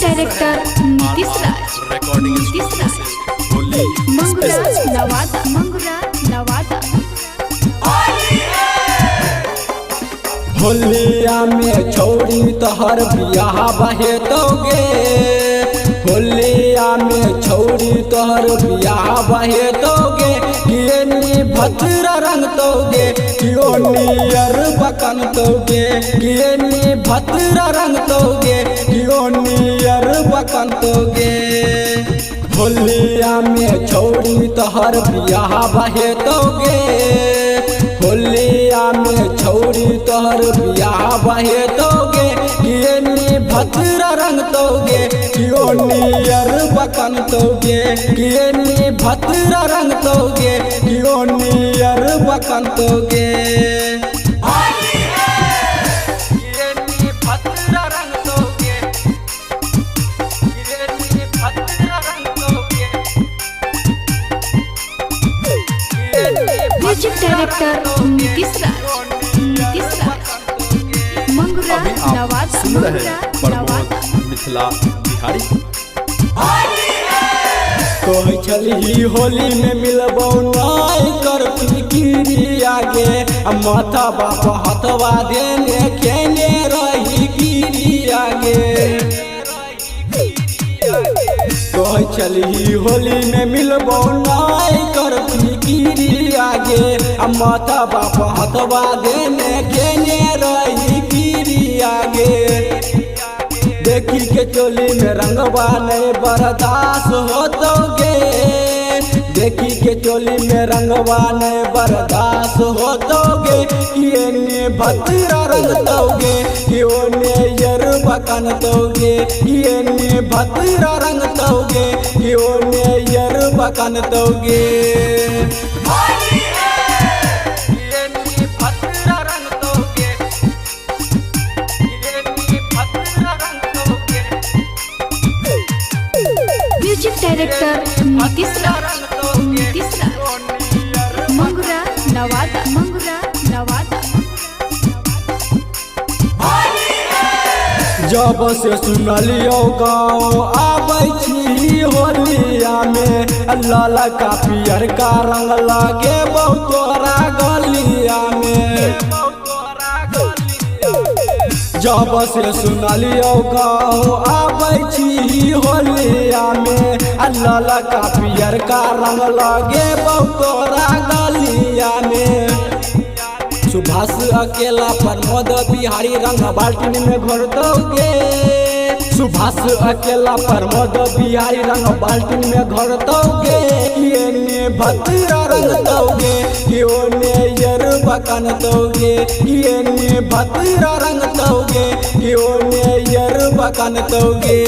Director Nitish राज, मंगुरा नवादा। होलिया में छौड़ी तोहर बियाह बहेतोगे, होलिया में छौड़ी तोहर बियाह बहेतोगे। कियनी भद्र रंग तोगे, कियो नियर बकन तोगे। कियनी भद्र रंग तोगे, कियो नियर बकन तोगे। होलिया में छौड़ी तोहर बियाह बहेतोगे, होलिया में छौड़ी तोहर बियाह बहेतोगे। कियनी भद्र रंग तोगे, कियो नियर बकन तोगे। कियनी भद्र रंग तोगे, कियो नियर बकन तोगे। म्यूजिक डायरेक्टर नीतीश राज, मंगुरा नवादा। मिथिला बिहारी कोई चली होली में मिलबो नाई कर फिकिरी आगे। माथा बाप हथवा देने खेने रही गिरी आगे। कोई चली होली में मिलबो नाई कर फिकिरी आगे। माथा बाप हथवा देने खेने रही गिरी आगे। देखी के चोली में रंगवा नहीं बर्दाश्त होतोगे। देखी के चोली में रंगवा नहीं बर्दाश्त होतोगे। कियने भद्र रंग तोगे, कियो ने यर बकन तोगे। कियने भद्र रंग तोगे, कियो ने यर बकन तोगे। म्यूजिक डायरेक्टर नीतीश राज, मंगुरा नवादा। जब से सुनलियो गाँव आबै छी होलिया में। लाला का पियर का रंग लागे बहुत तोरा गलिया में। जब से सुनलियो गाँव आबै छी होलिया में। लाला का पियर का रंग लागे बहुत तोरा गलिया में। सुभाष अकेला प्रमोद बिहारी रंग बाल्टी में घोर दोगे। सुभाष अकेला प्रमोद बिहारी रंग बाल्टी में घोर दोगे। कियने भद्र रंग दोगे, कियो ने यर बकन दोगे। कियने भद्र रंग दोगे, कियो ने यर बकन दोगे।